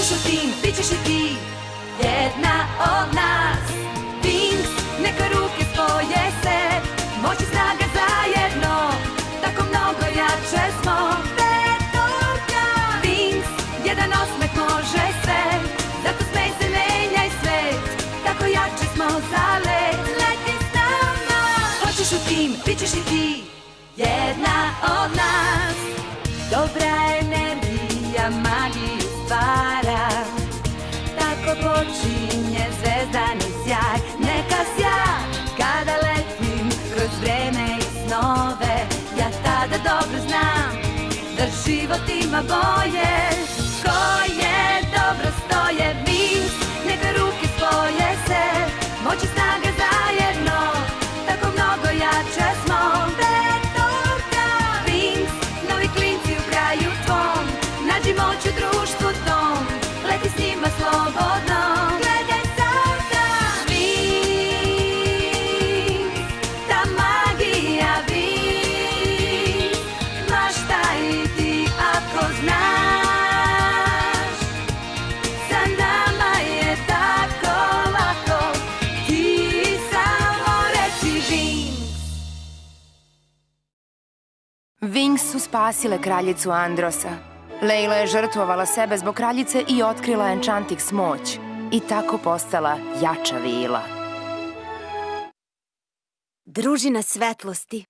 Hoćeš u tim, bit ćeš i ti jedna od nas. Wings, neka ruke spoje se, moć i snaga zajedno, tako mnogo jače smo. Wings, jedan osmeh može sve, zato smej se, menjaj svet, tako jači smo za let. Leti s nama. Hoćeš u tim, bit ćeš i ti jedna od nas. Dobra energija magiju stvara, tako počinje zvezdani sjaj. Neka sja kada letim kroz vreme i snove, ja tada dobro znam da život ima boje. Koje dobro stoje Wings, neka ruke spoje se, moć i snaga zajedno, tako mnogo jače smo. Wings, novi klinci u kraju tvom, nađi moć u društvu tom, leti s njima slobodno. Gledaj sada Wings, ta magija Wings, maštaj ti ako znaš, sa nama je tako lako, ti samo reci Wings. Wings su spasile kraljicu Androsa. Leila je žrtvovala sebe zbog kraljice i otkrila Enchantix moć. I tako postala jača vila. Družina svetlosti.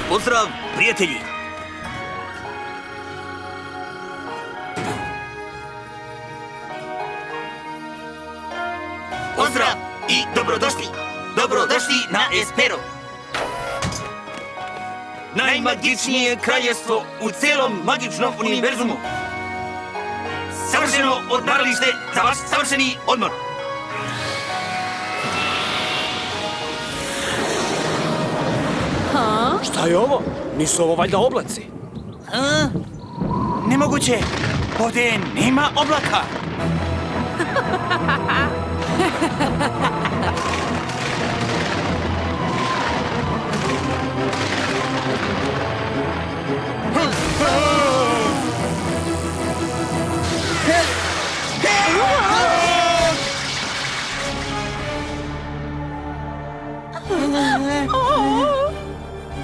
Pozdrav, prijatelji! Pozdrav i dobrodošli! Dobrodošli na Espero! Najmagičnije kraljevstvo u celom magičnom univerzumu! Savršeno odmaralište za vaš savršeni odmor! Šta je ovo? Nisu ovo valjda oblaci? Nemoguće! Ovdje nema oblaka!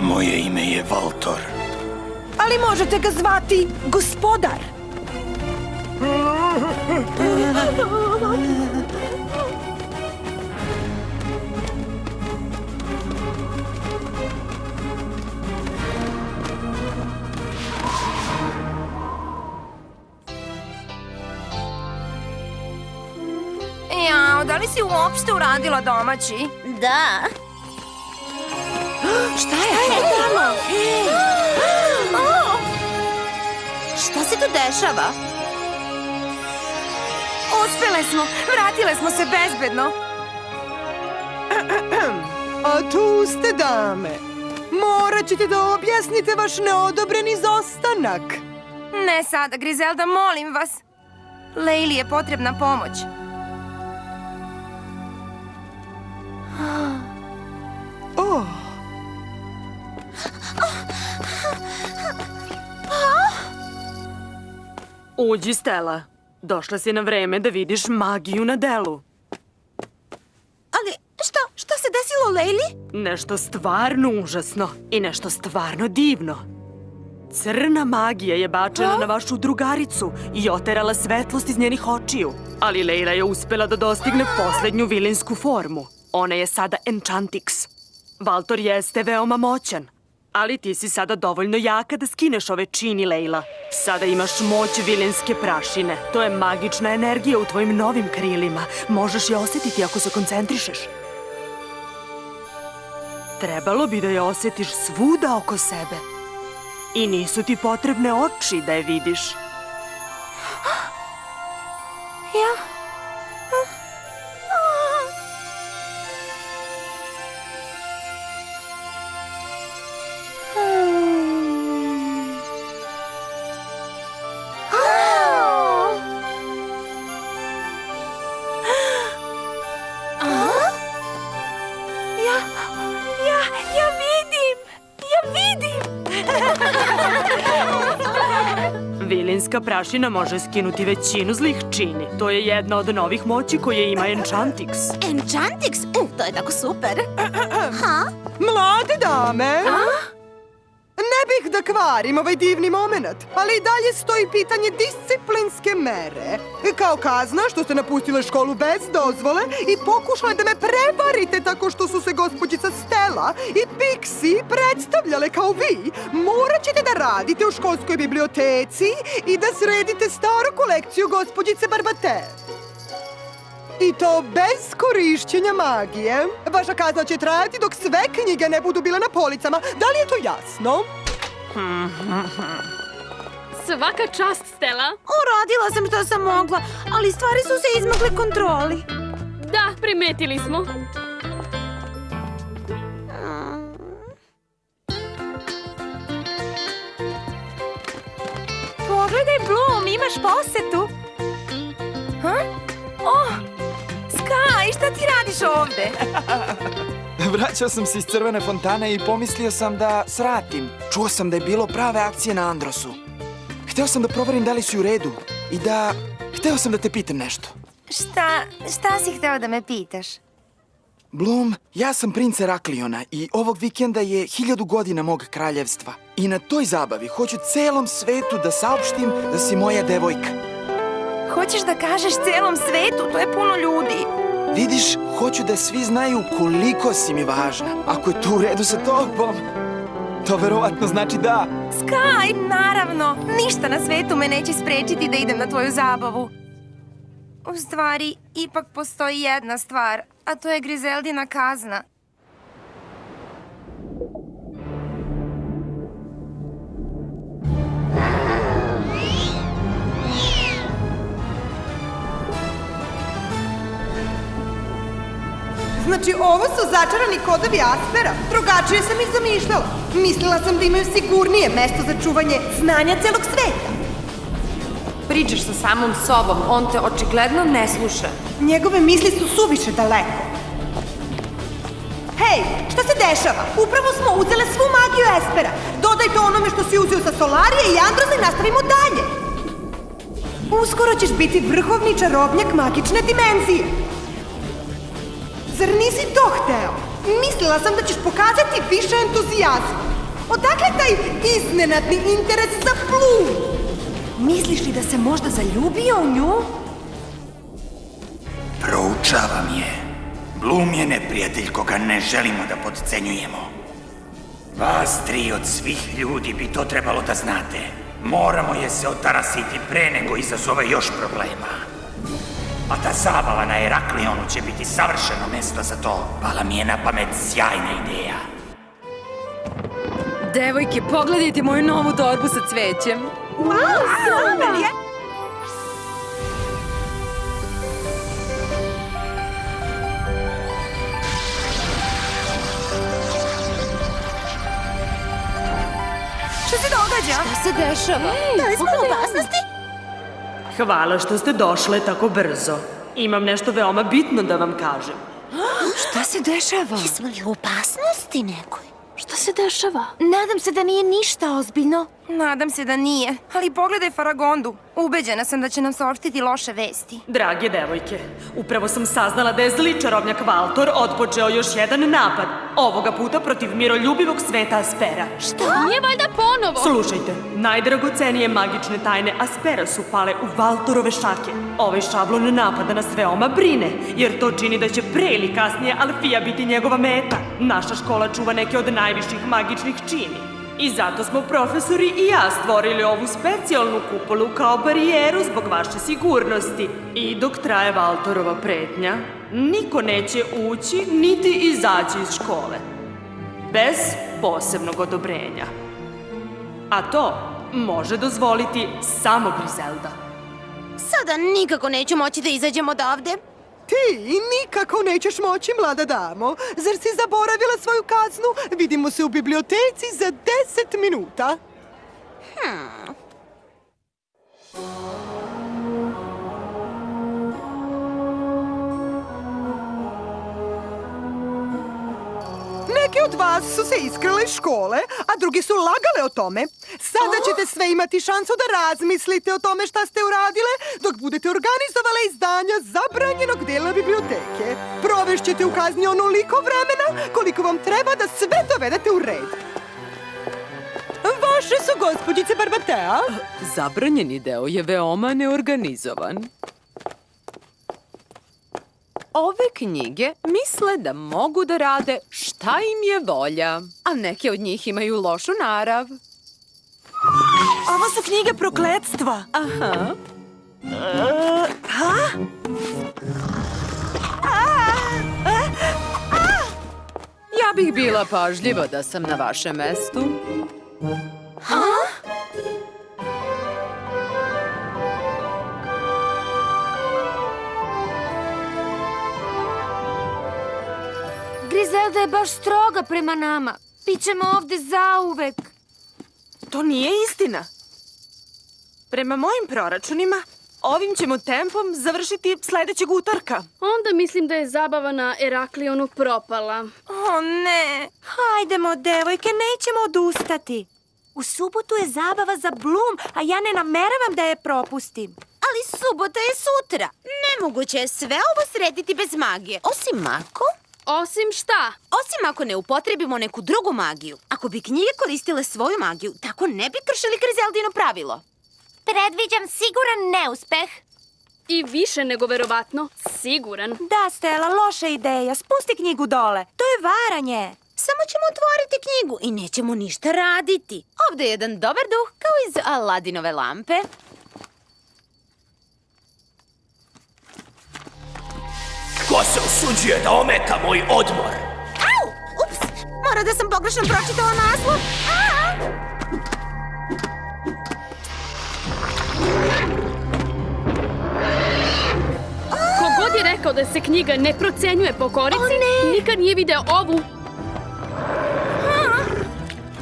Moje ime je Valtor. Ali možete ga zvati gospodar. Jao, da li si uopšte uradila domaći? Da. Šta je tamo? Šta se tu dešava? Uspele smo, vratile smo se bezbedno. A tu ste, dame. Morat ćete da objasnite vaš neodobreni izostanak. Ne sada, Grizelda, molim vas. Leili je potrebna pomoć. Oh. Uđi, Stella. Došla si na vreme da vidiš magiju na delu. Ali šta se desilo Leili? Nešto stvarno užasno i nešto stvarno divno. Crna magija je bačena na vašu drugaricu i oterala svetlost iz njenih očiju. Ali Leila je uspela da dostigne poslednju vilinsku formu. Ona je sada Enchantix. Valtor jeste veoma moćan, ali ti si sada dovoljno jaka da skineš ove čini, Leila. Sada imaš moć vilinske prašine. To je magična energija u tvojim novim krilima. Možeš je osetiti ako se koncentrišeš. Trebalo bi da je osetiš svuda oko sebe. I nisu ti potrebne oči da je vidiš. heroinska prašina može skinuti većinu zlih čini. To je jedna od novih moći koje ima Enchantix. Enchantix? To je tako super. Mlade dame! Ne bih da kvarim ovaj divni moment, ali i dalje stoji pitanje disciplinske mere. Kao kazna što ste napustile školu bez dozvole i pokušale da me prevarite tako što su se gospođica Stella i Pixie predstavljale kao vi, morat ćete da radite u školskoj biblioteci i da sredite staru kolekciju gospođice Barbate. I to bez korišćenja magije. Vaša kazna će trajati dok sve knjige ne budu bile na policama. Da li je to jasno? Svaka čast, Stella. Uradila sam što sam mogla, ali stvari su se izmakle kontroli. Da, primetili smo. Pogledaj, Bloom, imaš posetu. Sky, šta ti radiš ovde? Vraćao sam se iz crvene fontane i pomislio sam da sratim. Čuo sam da je bilo prave akcije na Androsu. Hteo sam da proverim da li si u redu i da... Hteo sam da te pitam nešto. Šta si hteo da me pitaš? Bloom, ja sam princ Herakliona i ovog vikenda je 1000 godina mog kraljevstva. I na toj zabavi hoću celom svetu da saopštim da si moja devojka. Hoćeš da kažeš celom svetu? To je puno ljudi. Vidiš, hoću da svi znaju koliko si mi važna. Ako je to u redu sa tobom, to verovatno znači da. Sky, naravno. Ništa na svetu me neće sprečiti da idem na tvoju zabavu. U stvari, ipak postoji jedna stvar, a to je Grizeldina kazna. Znači, ovo su začarani kodovi Aspera. Drugačije sam ih zamišljala. Mislila sam da imaju sigurnije mesto za čuvanje znanja celog sveta. Pričaš sa samom sobom, on te očigledno ne sluša. Njegove misli su suviše daleko. Hej, šta se dešava? Upravo smo uzele svu magiju Espera. Dodaj to onome što si uzeo sa Solarije i Androsa i nastavimo dalje. Uskoro ćeš biti vrhovni čarobnjak magične dimenzije. Zar nisi to hteo? Mislila sam da ćeš pokazati više entuzijazma. Odakle taj iznenadni interes za Bloom? Misliš li da se možda zaljubio u nju? Proučavam je. Bloom je neprijatelj koga ne želimo da podcenjujemo. Vas tri od svih ljudi bi to trebalo da znate. Moramo je se otarasiti pre nego izazove još problema. A ta zabava na Heraklionu će biti savršeno mesto za to. Pala mi je na pamet sjajna ideja. Devojke, pogledajte moju novu torbu sa cvećem. Wow, super je! Šta se događa? Šta se dešava? Da li smo u opasnosti? Hvala što ste došle tako brzo. Imam nešto veoma bitno da vam kažem. Šta se dešava? Jesmo li u opasnosti nekoj? Šta se dešava? Nadam se da nije ništa ozbiljno. Nadam se da nije, ali pogledaj Faragondu. Ubeđena sam da će nam saopštiti loše vesti. Drage devojke, upravo sam saznala da je zli čarobnjak Valtor otpočeo još jedan napad. Ovoga puta protiv miroljubivog sveta Aspera. Šta? Nije valjda ponovo? Slušajte, najdragocenije magične tajne Aspera su pale u Valtorove šake. Ovaj šablon napada nas veoma brine, jer to čini da će pre ili kasnije Alfija biti njegova meta. Naša škola čuva neke od najviših magičnih čini. I zato smo profesori i ja stvorili ovu specijalnu kupolu kao barijeru zbog vaše sigurnosti. I dok traje Valtorova pretnja, niko neće ući niti izaći iz škole. Bez posebnog odobrenja. A to može dozvoliti samo Grizelda. Sada nikako neću moći da izađem odavde. Ti nikako nećeš moći, mlada damo. Zar si zaboravila svoju kaznu? Vidimo se u biblioteci za 10 minuta. Neke od vas su se iskrale iz škole, a drugi su lagale o tome. Sada ćete sve imati šansu da razmislite o tome šta ste uradile dok budete organizovale izdanja zabranjenog dela biblioteke. Provešćete u kazni onoliko vremena koliko vam treba da sve dovedete u red. Vaše su gospođice Barbatea. Zabranjeni deo je veoma neorganizovan. Ove knjige misle da mogu da rade šta im je volja, a neke od njih imaju lošu narav. Ovo su knjige prokletstva. Aha. Ja bih bila pažljiva da sam na vašem mestu. Grizelda je baš stroga prema nama. Bićemo ovde zauvek. To nije istina. Prema mojim proračunima, ovim ćemo tempom završiti sledećeg utorka. Onda mislim da je zabava na Eraklionu propala. O ne, hajdemo devojke, nećemo odustati. U subotu je zabava za Bloom, a ja ne nameravam da je propustim. Ali subota je sutra. Nemoguće je sve ovo srediti bez magije. Osim ako... Osim šta? Osim ako ne upotrebimo neku drugu magiju. Ako bi knjige koristile svoju magiju, tako ne bi kršili Grizeldino pravilo. Predviđam siguran neuspeh. I više nego verovatno siguran. Da, Stella, loša ideja. Spusti knjigu dole. To je varanje. Samo ćemo otvoriti knjigu i nećemo ništa raditi. Ovde je jedan dobar duh, kao iz Aladinove lampe. Ko se usuđuje da ometa moj odmor? Au! Ups! Mora da sam pogrešno pročitala naslov. Kogod je rekao da se knjiga ne procenjuje po korici, nikad nije video ovu.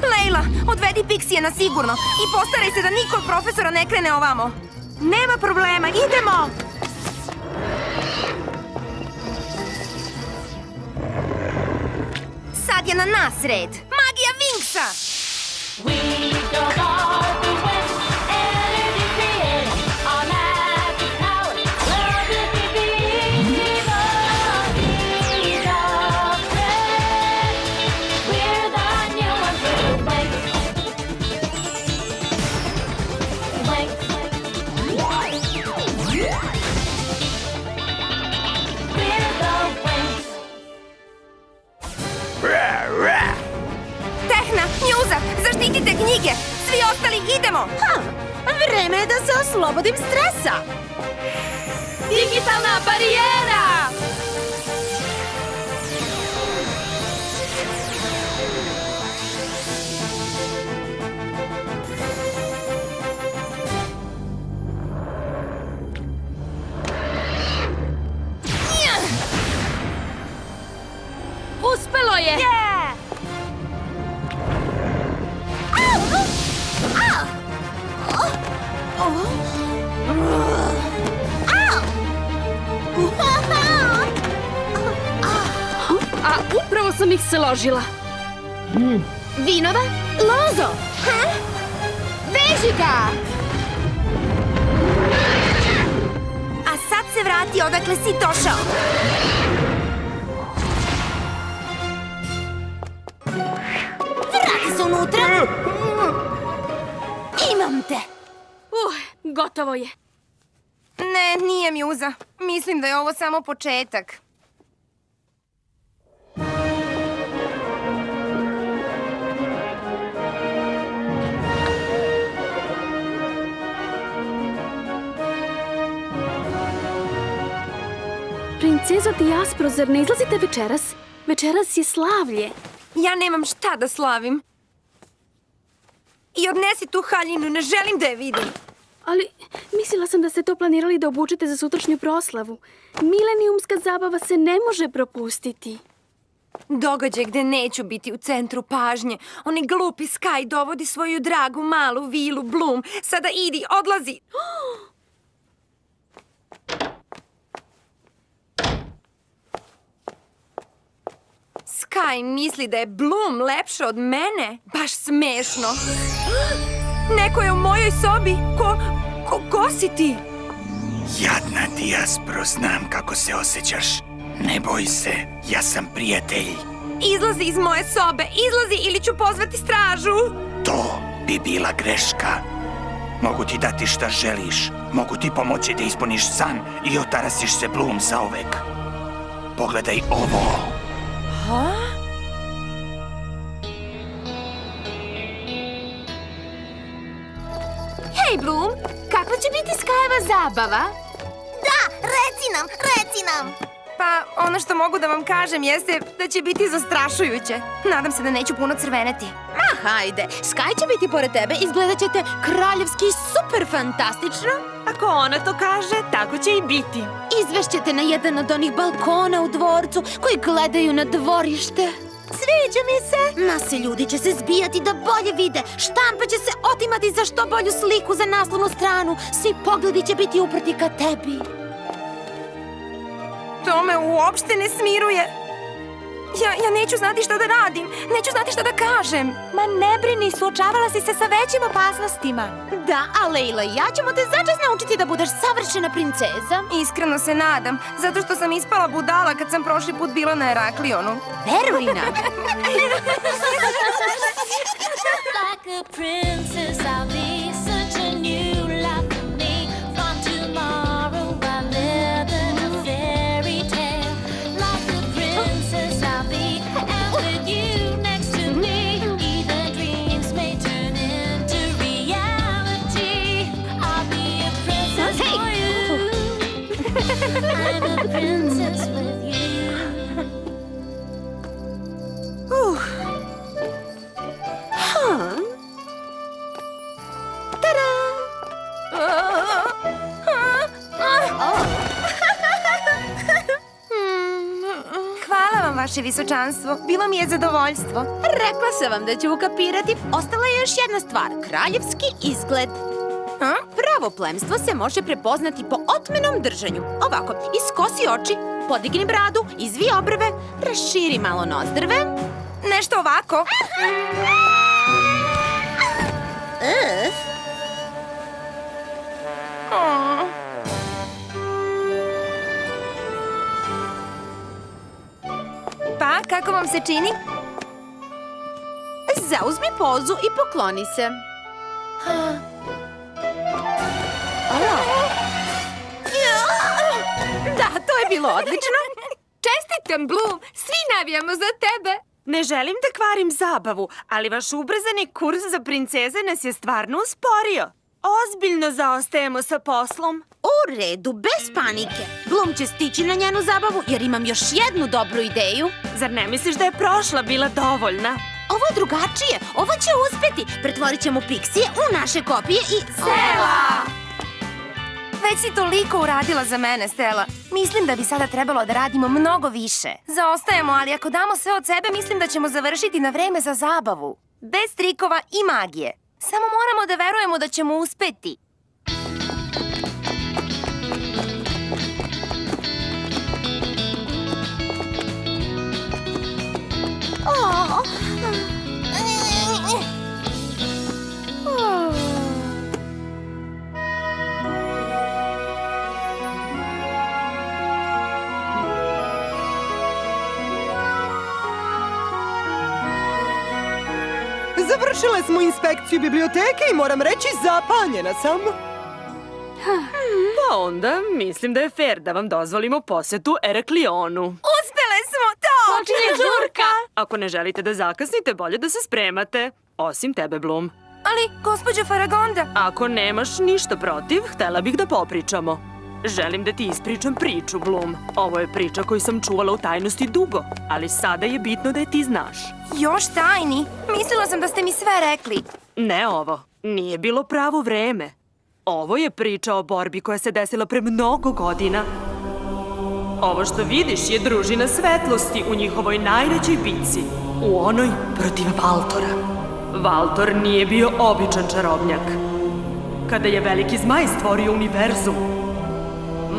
Lejla, odvedi Pixije na sigurno i postaraj se da niko od profesora ne krene ovamo. Nema problema, idemo! Sad je na nas red. Magija Winksa! Tehna, Njuza, zaštitite knjige! Svi ostali idemo! Vreme je da se oslobodim stresa! Digitalna barijera! Uspelo je! A upravo sam ih složila. Vinova? Lozo! Veži ga! A sad se vrati odakle si došao. Vrati se unutra! Imam te! Gotovo je. Ne, nije Mjuza. Mislim da je ovo samo početak. Princezo Dijaspro, zar ne izlazite večeras? Večeras je slavlje. Ja nemam šta da slavim. I odnesi tu haljinu, ne želim da je vidim. Ali mislila sam da ste to planirali da obučete za sutrašnju proslavu. Milenijumska zabava se ne može propustiti. Događaj gde neću biti u centru pažnje. Oni glupi Sky dovodi svoju dragu malu vilu Bloom. Sada idi, odlazi. Sky misli da je Bloom lepša od mene? Baš smešno. Neko je u mojoj sobi. Ko si ti? Jadna Dijaspro, znam kako se osjećaš. Ne boj se, ja sam prijatelj. Izlazi iz moje sobe, izlazi ili ću pozvati stražu. To bi bila greška. Mogu ti dati šta želiš. Mogu ti pomoći da ispuniš san i otarasiš se Bloom zauvek. Pogledaj ovo. Hej, Bloom, kakva će biti Skyjeva zabava? Da, reci nam! Pa, ono što mogu da vam kažem jeste da će biti zastrašujuće. Nadam se da neću puno crveneti. Ma hajde, Sky će biti pored tebe, izgledat ćete kraljevski super fantastično. Ako ona to kaže, tako će i biti. Izvešćete na jedan od onih balkona u dvorcu koji gledaju na dvorište. Sviđa mi se! Mase ljudi će se zbijati da bolje vide. Štampa će se otimati za što bolju sliku za naslovnu stranu. Svi pogledi će biti uprti ka tebi. To me uopšte ne smiruje. Ja neću znati šta da radim. Neću znati šta da kažem. Ma ne brini, suočavala si se sa većim opasnostima. Da, a Leila i ja ćemo te začas naučiti da budeš savršena princeza. Iskreno se nadam, zato što sam ispala budala kad sam prošli put bila na Heraklionu. Veruj nam. Like a princess, I'll be such a new life for me. From tomorrow, I live in a fairy tale. Like a princess, I'll be, and with you next to me, even dreams may turn into reality. I'll be a princess for you. I'm a princess with you. Hvala vam, vaše visočanstvo. Bilo mi je zadovoljstvo. Rekla sam vam da ću ukapirati. Ostala je još jedna stvar, kraljevski izgled. Pravo plemstvo se može prepoznati po otmenom držanju. Ovako, iskosi oči, podigni bradu, izvi obrve, raširi malo nozdrve. Nešto ovako. Pa, kako vam se čini? Zauzmi pozu i pokloni se. Da, to je bilo odlično. Čestitam, Bloom, svi navijamo za tebe. Ne želim da kvarim zabavu, ali vaš ubrzani kurs za princeze nas je stvarno usporio. Ozbiljno zaostajemo sa poslom. U redu, bez panike. Bloom će stići na njenu zabavu jer imam još jednu dobru ideju. Zar ne misliš da je prošla bila dovoljna? Ovo je drugačije. Ovo će uspeti. Pretvorit ćemo Pixije u naše kopije i... Stella! Već si toliko uradila za mene, Stella. Mislim da bi sada trebalo da radimo mnogo više. Zaostajemo, ali ako damo sve od sebe, mislim da ćemo završiti na vreme za zabavu. Bez trikova i magije. Samo moramo da verujemo da ćemo uspeti. Završile smo inspekciju biblioteke i moram reći, zapanjena sam. Pa onda, mislim da je fair da vam dozvolimo posetu Heraklionu. Uspele smo to! Počinje žurka! Ako ne želite da zakasnite, bolje da se spremate. Osim tebe, Bloom. Ali, gospođo Faragonda... Ako nemaš ništa protiv, htela bih da popričamo. Želim da ti ispričam priču, Bloom. Ovo je priča koju sam čuvala u tajnosti dugo, ali sada je bitno da je ti znaš. Još tajni? Mislila sam da ste mi sve rekli. Ne ovo. Nije bilo pravo vreme. Ovo je priča o borbi koja se desila pre mnogo godina. Ovo što vidiš je družina svetlosti u njihovoj najvećoj bitci. U onoj protiv Valtora. Valtor nije bio običan čarobnjak. Kada je veliki zmaj stvorio univerzum,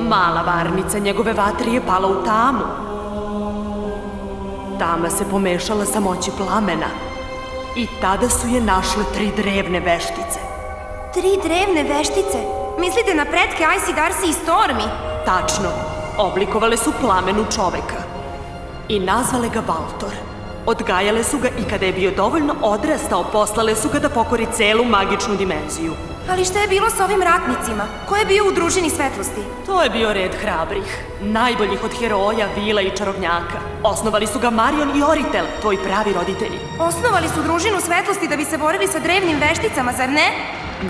mala varnica njegove vatre je pala u tamu. tama se pomešala sa moći plamena. I tada su je našle 3 drevne veštice. 3 drevne veštice? Mislite na pretke Icy, Darcy i Stormy? Tačno. Oblikovale su plamenu čoveka. I nazvale ga Valtor. Odgajale su ga i kada je bio dovoljno odrastao, poslale su ga da pokori celu magičnu dimenziju. Ali šta je bilo sa ovim ratnicima? Ko je bio u družini svetlosti? To je bio red hrabrih. Najboljih od heroja, vila i čarobnjaka. Osnovali su ga Marion i Oritel, tvoji pravi roditelji. Osnovali su družinu svetlosti da bi se borili sa drevnim vešticama, zar ne?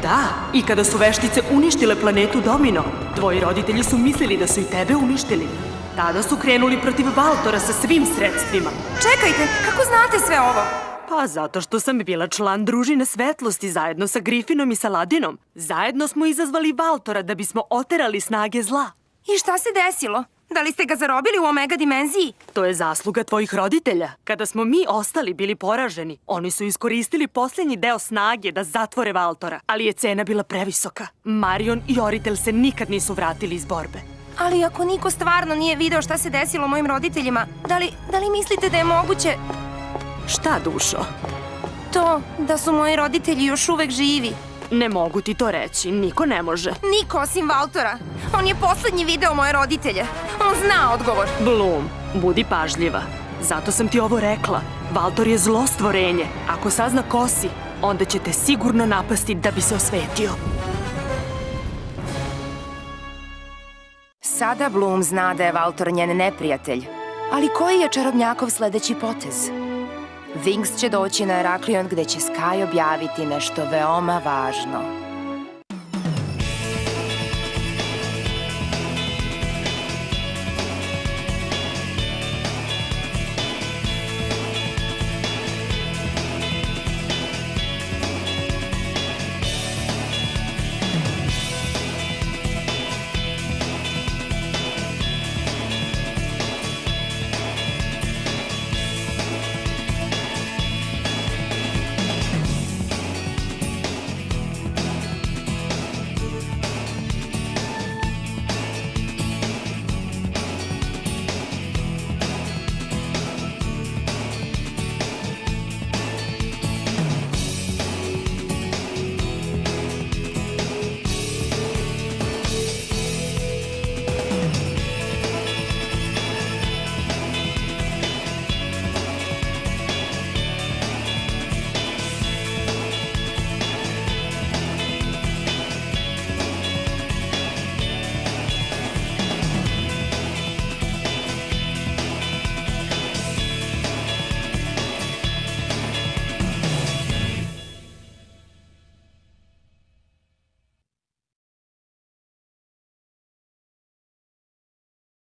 Da, i kada su veštice uništile planetu Domino, tvoji roditelji su mislili da su i tebe uništili. Tada su krenuli protiv Valtora sa svim sredstvima. Čekajte, kako znate sve ovo? Pa zato što sam bila član družine svetlosti zajedno sa Griffinom i Saladinom. Zajedno smo izazvali Valtora da bismo oterali snage zla. I šta se desilo? Da li ste ga zarobili u Omega dimenziji? To je zasluga tvojih roditelja. Kada smo mi ostali bili poraženi, oni su iskoristili posljednji deo snage da zatvore Valtora, ali je cena bila previsoka. Marion i Oritel se nikad nisu vratili iz borbe. Ali ako niko stvarno nije video šta se desilo mojim roditeljima, da li mislite da je moguće... Šta, dušo? To da su moji roditelji još uvek živi. Ne mogu ti to reći, niko ne može. Niko osim Valtora. On je poslednji video moje roditelje. On zna odgovor. Bloom, budi pažljiva. Zato sam ti ovo rekla. Valtor je zlo stvorenje. Ako sazna ko si, onda će te sigurno napasti da bi se osvetio. Sada Bloom zna da je Valtor njen neprijatelj. Ali koji je čarobnjakov sledeći potez? Wings će doći na Heraklion gde će Sky objaviti nešto veoma važno.